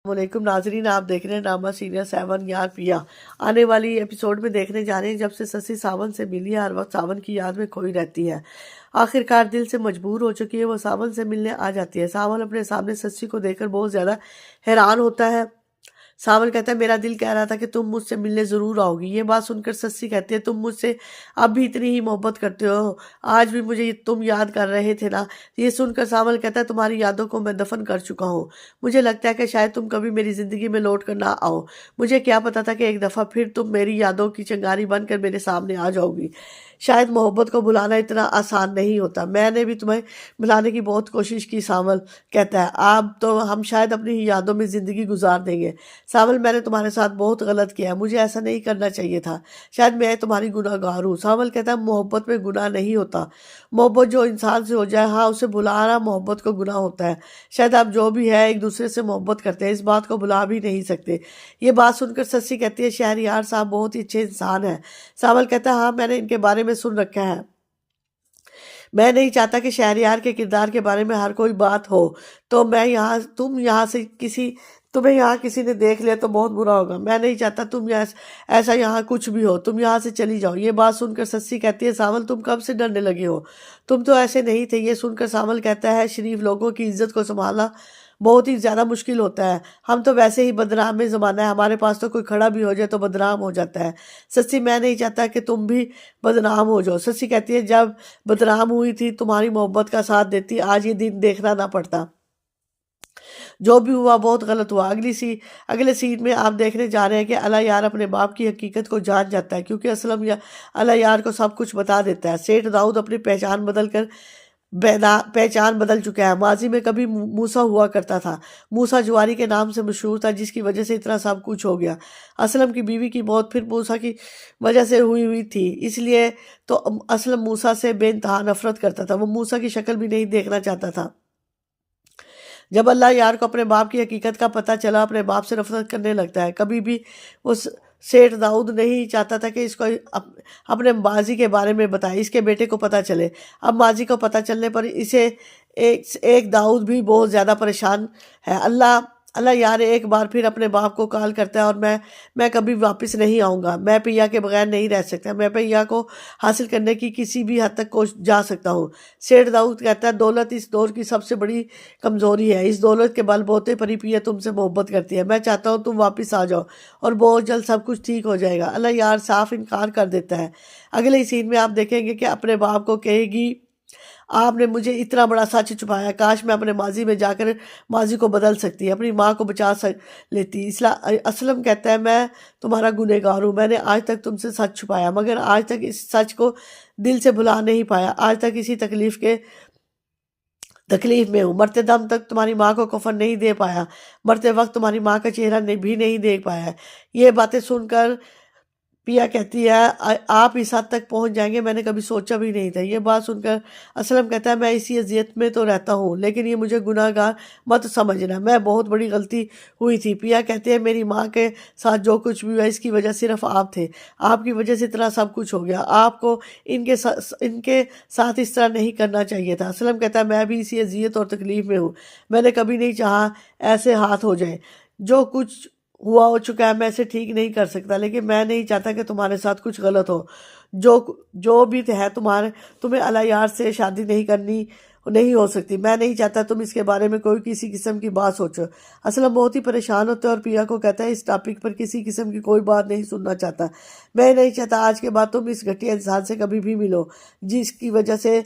वालेकुम नाजरीन, आप देख रहे हैं ड्रामा सीरियल 7 यार पिया। आने वाली एपिसोड में देखने जा रहे हैं जब से ससी सावन से मिली है, हर वक्त सावन की याद में खोई रहती है। आखिरकार दिल से मजबूर हो चुकी है, वो सावन से मिलने आ जाती है। सावन अपने सामने ससी को देखकर बहुत ज्यादा हैरान होता है। सावन कहता है मेरा दिल कह रहा था कि तुम मुझसे मिलने जरूर आओगी। ये बात सुनकर सस्सी कहती है तुम मुझसे अब भी इतनी ही मोहब्बत करते हो, आज भी मुझे तुम याद कर रहे थे ना। ये सुनकर सावन कहता है तुम्हारी यादों को मैं दफन कर चुका हूँ। मुझे लगता है कि शायद तुम कभी मेरी जिंदगी में लौट कर ना आओ। मुझे क्या पता था कि एक दफा फिर तुम मेरी यादों की चिंगारी बनकर मेरे सामने आ जाओगी। शायद मोहब्बत को भुलाना इतना आसान नहीं होता। मैंने भी तुम्हें भुलाने की बहुत कोशिश की। सावन कहता है अब तो हम शायद अपनी ही यादों में जिंदगी गुजार देंगे। सावल मैंने तुम्हारे साथ बहुत गलत किया है, मुझे ऐसा नहीं करना चाहिए था। शायद मैं तुम्हारी गुनाहगार हूँ। सावल कहता है मोहब्बत में गुनाह नहीं होता। मोहब्बत जो इंसान से हो जाए, हाँ, उसे भुलाना मोहब्बत को गुनाह होता है। शायद आप जो भी है एक दूसरे से मोहब्बत करते हैं, इस बात को भुला भी नहीं सकते। ये बात सुनकर सस्सी कहती है शहरयार साहब बहुत ही अच्छे इंसान है। सावल कहता है हाँ, मैंने इनके बारे में सुन रखा है। मैं नहीं चाहता कि शहरयार के किरदार के बारे में हर कोई बात हो। तो मैं यहाँ तुम्हें यहाँ किसी ने देख लिया तो बहुत बुरा होगा। मैं नहीं चाहता तुम ऐसा यहाँ कुछ भी हो। तुम यहाँ से चली जाओ। ये बात सुनकर सस्सी कहती है सावल तुम कब से डरने लगे हो, तुम तो ऐसे नहीं थे। ये सुनकर सावल कहता है शरीफ लोगों की इज्जत को संभालना बहुत ही ज्यादा मुश्किल होता है। हम तो वैसे ही बदनाम में जमाना है, हमारे पास तो कोई खड़ा भी हो जाए तो बदनाम हो जाता है। सस्सी मैं नहीं चाहता कि तुम भी बदनाम हो जाओ। सस्सी कहती है जब बदनाम हुई थी तुम्हारी मोहब्बत का साथ देती, आज ये दिन देखना ना पड़ता। जो भी हुआ बहुत गलत हुआ। अगले सीन में आप देखने जा रहे हैं कि अला यार अपने बाप की हकीकत को जान जाता है, क्योंकि असलम अला यार को सब कुछ बता देता है। सेठ दाऊद अपनी पहचान बदल चुका है। माजी में कभी मूसा हुआ करता था। मूसा जुआरी के नाम से मशहूर था, जिसकी वजह से इतना सब कुछ हो गया। असलम की बीवी की मौत फिर मूसा की वजह से हुई थी, इसलिए तो असलम मूसा से बेइंतहा नफरत करता था। वो मूसा की शक्ल भी नहीं देखना चाहता था। जब अल्लाह यार को अपने बाप की हकीकत का पता चला, अपने बाप से नफरत करने लगता है। कभी भी उस सेठ दाऊद नहीं चाहता था कि इसको अपने माजी के बारे में बताए, इसके बेटे को पता चले। अब माजी को पता चलने पर इसे एक दाऊद भी बहुत ज़्यादा परेशान है। अल्लाह यार एक बार फिर अपने बाप को कॉल करता है और मैं कभी वापस नहीं आऊँगा। मैं पिया के बगैर नहीं रह सकता। मैं पिया को हासिल करने की किसी भी हद तक जा सकता हूँ। सेठ दाऊद कहता है दौलत इस दौर की सबसे बड़ी कमजोरी है। इस दौलत के बलबूते पर ही पिया तुमसे मोहब्बत करती है। मैं चाहता हूँ तुम वापस आ जाओ और बहुत जल्द सब कुछ ठीक हो जाएगा। अल्लाह यार साफ इनकार कर देता है। अगले ही सीन में आप देखेंगे कि अपने बाप को कहेगी आपने मुझे इतना बड़ा सच छुपाया, काश मैं अपने माजी में जाकर माजी को बदल सकती, अपनी माँ को बचा लेती। असलम कहता है मैं तुम्हारा गुनहगार हूँ। मैंने आज तक तुमसे सच छुपाया, मगर आज तक इस सच को दिल से भुला नहीं पाया। आज तक इसी तकलीफ में हूँ। मरते दम तक तुम्हारी माँ को कफन नहीं दे पाया, मरते वक्त तुम्हारी माँ का चेहरा भी नहीं देख पाया। ये बातें सुनकर पिया कहती है आप इस हद तक पहुंच जाएंगे मैंने कभी सोचा भी नहीं था। ये बात सुनकर असलम कहता है मैं इसी अजियत में तो रहता हूँ, लेकिन ये मुझे गुनाहगार मत समझना, मैं बहुत बड़ी गलती हुई थी। पिया कहते हैं मेरी माँ के साथ जो कुछ भी हुआ इसकी वजह सिर्फ आप थे। आपकी वजह से इतना सब कुछ हो गया। आपको इनके साथ इस तरह नहीं करना चाहिए था। असलम कहता है मैं भी इसी अजियत और तकलीफ में हूँ। मैंने कभी नहीं चाहा ऐसे हाथ हो जाए। जो कुछ हुआ हो चुका है, मैं इसे ठीक नहीं कर सकता, लेकिन मैं नहीं चाहता कि तुम्हारे साथ कुछ गलत हो। जो भी है तुम्हें अला यार से शादी नहीं हो सकती। मैं नहीं चाहता तुम इसके बारे में कोई किसी किस्म की बात सोचो। असलम बहुत ही परेशान होते हैं और पिया को कहता है इस टॉपिक पर किसी किस्म की कोई बात नहीं सुनना चाहता। मैं नहीं चाहता आज के बाद तुम इस घटिया इंसान से कभी भी मिलो जिसकी वजह से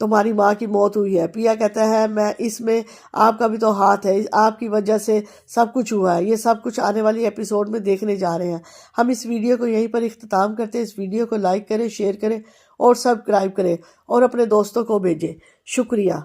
तुम्हारी माँ की मौत हुई है। पिया कहता है मैं इसमें आपका भी तो हाथ है, आपकी वजह से सब कुछ हुआ है। ये सब कुछ आने वाली एपिसोड में देखने जा रहे हैं। हम इस वीडियो को यहीं पर इख्तिताम करते हैं। इस वीडियो को लाइक करें, शेयर करें और सब्सक्राइब करें और अपने दोस्तों को भेजें। शुक्रिया।